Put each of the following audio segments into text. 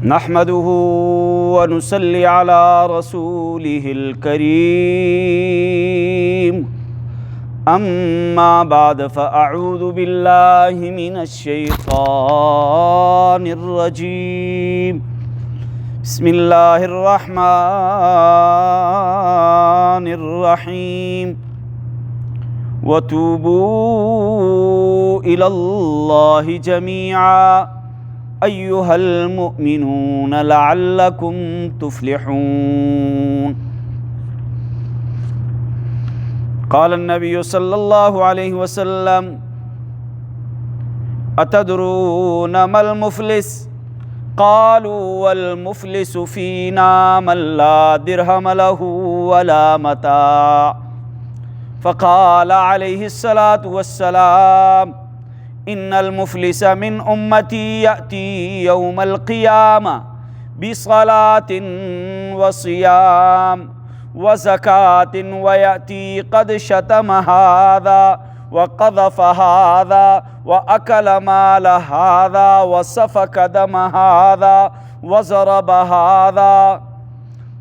نحمده ونصلي على رسوله الكريم اما بعد فاعوذ بالله من الشيطان الرجيم بسم الله الرحمن الرحيم وتوبوا إلى الله جميعا أيها المؤمنون لعلكم تفلحون. قال النبي صلى الله عليه وسلم أتدرون ما المفلس؟ قالوا والمفلس فينا من لا درهم له ولا متاع. فقال عليه الصلاة والسلام إن المفلس من أمتي يأتي يوم القيامة بصلاة وصيام وزكاة ويأتي قد شتم هذا وقذف هذا وأكل مال هذا وسفك دم هذا وضرب هذا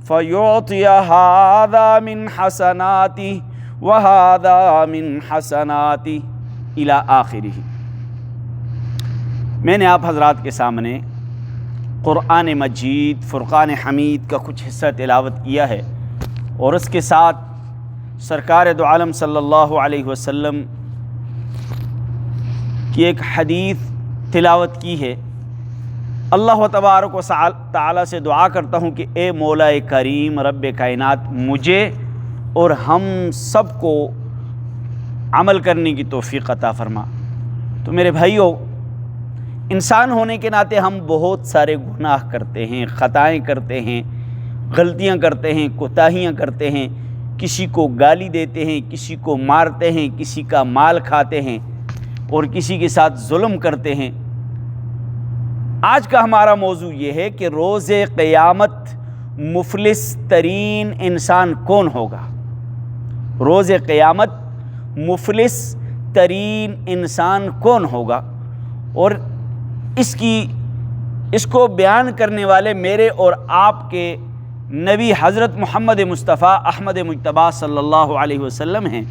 فيعطي هذا من حسناته وهذا من حسناته إلى آخره. میں نے آپ حضرات کے سامنے قرآن مجید فرقان حمید کا کچھ حصہ تلاوت کیا ہے اور اس کے ساتھ سرکار دو عالم صلی اللہ علیہ وسلم کی ایک حدیث تلاوت کی ہے. اللہ تبارک و تعالی سے دعا کرتا ہوں کہ اے مولا کریم رب کائنات مجھے اور ہم سب کو عمل کرنے کی توفیق عطا فرما. تو میرے بھائیوں، انسان ہونے کے ناطے ہم بہت سارے گناہ کرتے ہیں، خطائیں کرتے ہیں، غلطیاں کرتے ہیں، کوتاہیاں کرتے ہیں، کسی کو گالی دیتے ہیں، کسی کو مارتے ہیں، کسی کا مال کھاتے ہیں اور کسی کے ساتھ ظلم کرتے ہیں. آج کا ہمارا موضوع یہ ہے کہ روز قیامت مفلس ترین انسان کون ہوگا؟ روز قیامت مفلس ترین انسان کون ہوگا؟ اور اس کو بیان کرنے والے میرے اور آپ کے نبی حضرت محمد مصطفیٰ احمد مجتبیٰ صلی اللہ علیہ وسلم ہیں.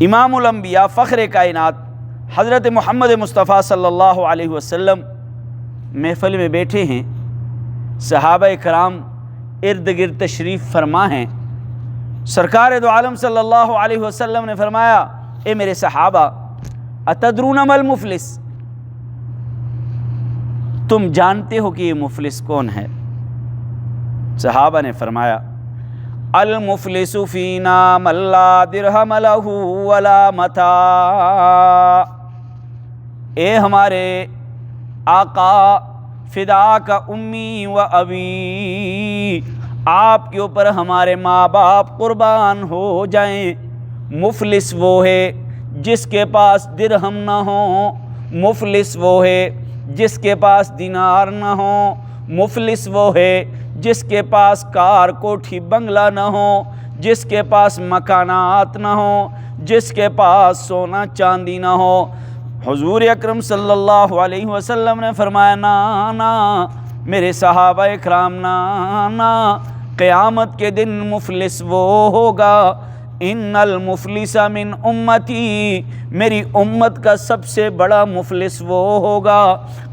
امام الانبیاء فخر کائنات حضرت محمد مصطفیٰ صلی اللہ علیہ وسلم محفل میں بیٹھے ہیں، صحابہ کرام ارد گرد تشریف فرما ہیں. سرکار دو عالم صلی اللہ علیہ وسلم نے فرمایا اے میرے صحابہ اتدرون ما المفلس؟ تم جانتے ہو کہ یہ مفلس کون ہے؟ صحابہ نے فرمایا المفلس فینا من لا درہم لہ ولا متاع. اے ہمارے آقا فداک امی و ابی، آپ کے اوپر ہمارے ماں باپ قربان ہو جائیں. مفلس وہ ہے جس کے پاس درہم نہ ہو، مفلس وہ ہے جس کے پاس دینار نہ ہو، مفلس وہ ہے جس کے پاس کار کوٹھی بنگلہ نہ ہو، جس کے پاس مکانات نہ ہو، جس کے پاس سونا چاندی نہ ہو. حضور اکرم صلی اللہ علیہ وسلم نے فرمایا نا میرے صحابہ اکرام نا، قیامت کے دن مفلس وہ ہوگا ان المفلس من امتی، میری امت کا سب سے بڑا مفلس وہ ہوگا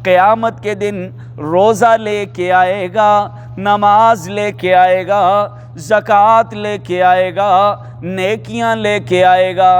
قیامت کے دن روزہ لے کے آئے گا، نماز لے کے آئے گا، زکوٰۃ لے کے آئے گا، نیکیاں لے کے آئے گا،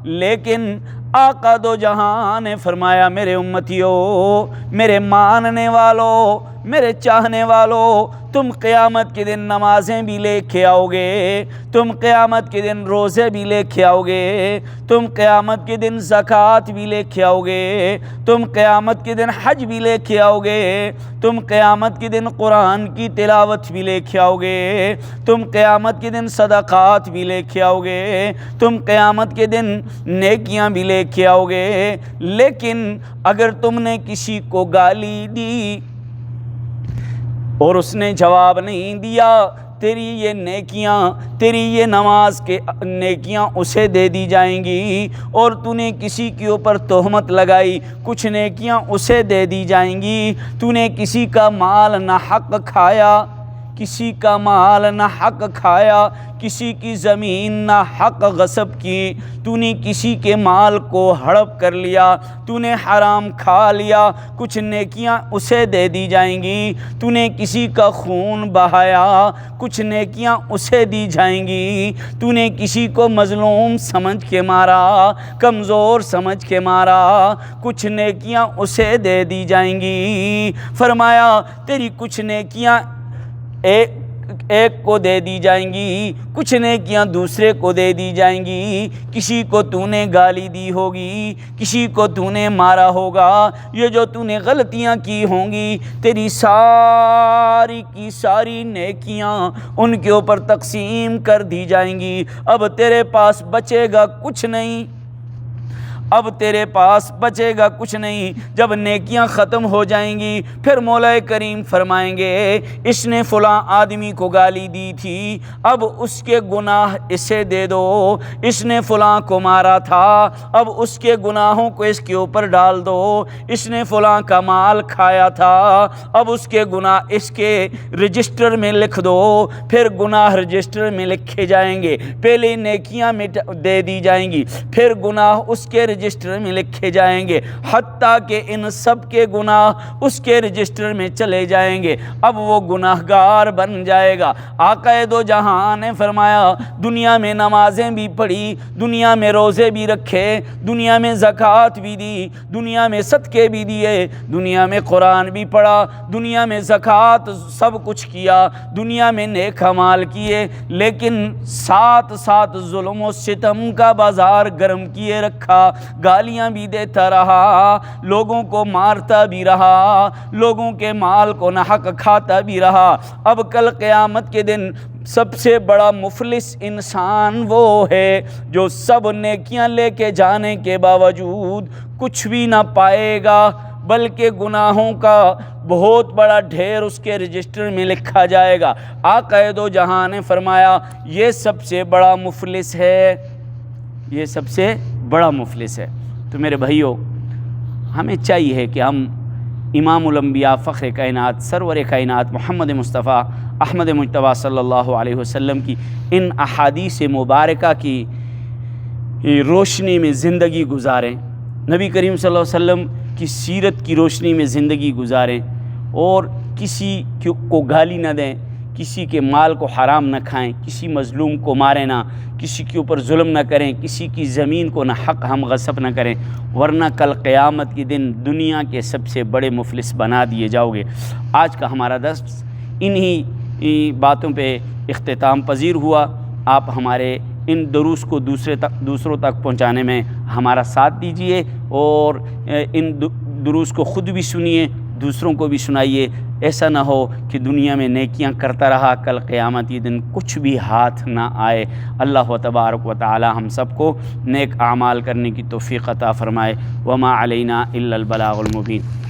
لیکن آقا دو جہاں نے فرمایا میرے امتیوں، میرے ماننے والوں، میرے چاہنے والوں، تم قیامت کے دن نمازیں بھی لے کے آؤ گے، تم قیامت کے دن روزے بھی لے کے آؤ گے، تم قیامت کے دن زکوٰۃ بھی لے کے آؤ گے، تم قیامت کے دن حج بھی لے کے آؤ گے، تم قیامت کے دن قرآن کی تلاوت بھی لے کے آؤ گے، تم قیامت کے دن صدقات بھی لے کے آؤ گے، تم قیامت کے دن نیکیاں بھی لے کے آؤ گے. لیکن اگر تم نے کسی کو گالی دی اور اس نے جواب نہیں دیا، تیری یہ نیکیاں، تیری یہ نماز کے نیکیاں اسے دے دی جائیں گی، اور تو نے کسی کے اوپر تہمت لگائی، کچھ نیکیاں اسے دے دی جائیں گی۔ تو نے کسی کا مال نہ حق کھایا، کسی کا مال نہ حق کھایا، کسی کی زمین نہ حق غصب کی، تو نے کسی کے مال کو ہڑپ کر لیا، تو نے حرام کھا لیا، کچھ نیکیاں اسے دے دی جائیں گی۔ تو نے کسی کا خون بہایا، کچھ نیکیاں اسے دی جائیں گی۔ تو نے کسی کو مظلوم سمجھ کے مارا، کمزور سمجھ کے مارا، کچھ نیکیاں اسے دے دی جائیں گی۔ فرمایا تیری کچھ نیکیاں ایک کو دے دی جائیں گی، کچھ نیکیاں دوسرے کو دے دی جائیں گی۔ کسی کو تو نے گالی دی ہوگی، کسی کو تو نے مارا ہوگا، یہ جو تو نے غلطیاں کی ہوں گی، تیری ساری کی ساری نیکیاں ان کے اوپر تقسیم کر دی جائیں گی۔ اب تیرے پاس بچے گا کچھ نہیں، اب تیرے پاس بچے گا کچھ نہیں۔ جب نیکیاں ختم ہو جائیں گی، پھر مولا کریم فرمائیں گے اس نے فلاں آدمی کو گالی دی تھی، اب اس کے گناہ اسے دے دو۔ اس نے فلاں کو مارا تھا، اب اس کے گناہوں کو اس کے اوپر ڈال دو۔ اس نے فلاں کا مال کھایا تھا، اب اس کے گناہ اس کے رجسٹر میں لکھ دو۔ پھر گناہ رجسٹر میں لکھے جائیں گے، پہلے نیکیاں دے دی جائیں گی، پھر گناہ اس کے رجسٹر میں لکھے جائیں گے، حتیٰ کہ ان سب کے گناہ اس کے رجسٹر میں چلے جائیں گے۔ اب وہ گناہگار بن جائے گا۔ آقا دو جہاں نے فرمایا دنیا میں نمازیں بھی پڑھی، دنیا میں روزے بھی رکھے، دنیا میں زکوٰۃ بھی دی، دنیا میں صدقے بھی دیے، دنیا میں قرآن بھی پڑھا، دنیا میں زکوٰۃ سب کچھ کیا، دنیا میں نیک اعمال کیے، لیکن ساتھ ساتھ ظلم و ستم کا بازار گرم کیے رکھا، گالیاں بھی دیتا رہا، لوگوں کو مارتا بھی رہا، لوگوں کے مال کو ناحق کھاتا بھی رہا۔ اب کل قیامت کے دن سب سے بڑا مفلس انسان وہ ہے جو سب نیکیاں لے کے جانے کے باوجود کچھ بھی نہ پائے گا، بلکہ گناہوں کا بہت بڑا ڈھیر اس کے رجسٹر میں لکھا جائے گا۔ آقا دو جہاں نے فرمایا یہ سب سے بڑا مفلس ہے، یہ سب سے بڑا مفلس ہے۔ تو میرے بھائیوں، ہمیں چاہیے کہ ہم امام الانبیاء فخر کائنات سرور کائنات محمد مصطفیٰ احمد مجتبیٰ صلی اللہ علیہ وسلم کی ان احادیث مبارکہ کی روشنی میں زندگی گزاریں، نبی کریم صلی اللہ علیہ وسلم کی سیرت کی روشنی میں زندگی گزاریں، اور کسی کو گالی نہ دیں، کسی کے مال کو حرام نہ کھائیں، کسی مظلوم کو ماریں نہ، کسی کے اوپر ظلم نہ کریں، کسی کی زمین کو نہ حق ہم غصب نہ کریں، ورنہ کل قیامت کے دن دنیا کے سب سے بڑے مفلس بنا دیے جاؤ گے۔ آج کا ہمارا درس انہی باتوں پہ اختتام پذیر ہوا۔ آپ ہمارے ان دروس کو دوسروں تک پہنچانے میں ہمارا ساتھ دیجیے، اور ان دروس کو خود بھی سنیے، دوسروں کو بھی سنائیے۔ ایسا نہ ہو کہ دنیا میں نیکیاں کرتا رہا، کل قیامت کے دن کچھ بھی ہاتھ نہ آئے۔ اللہ تبارک و تعالی ہم سب کو نیک اعمال کرنے کی توفیق عطا فرمائے۔ وما علینا الا البلاغ المبین۔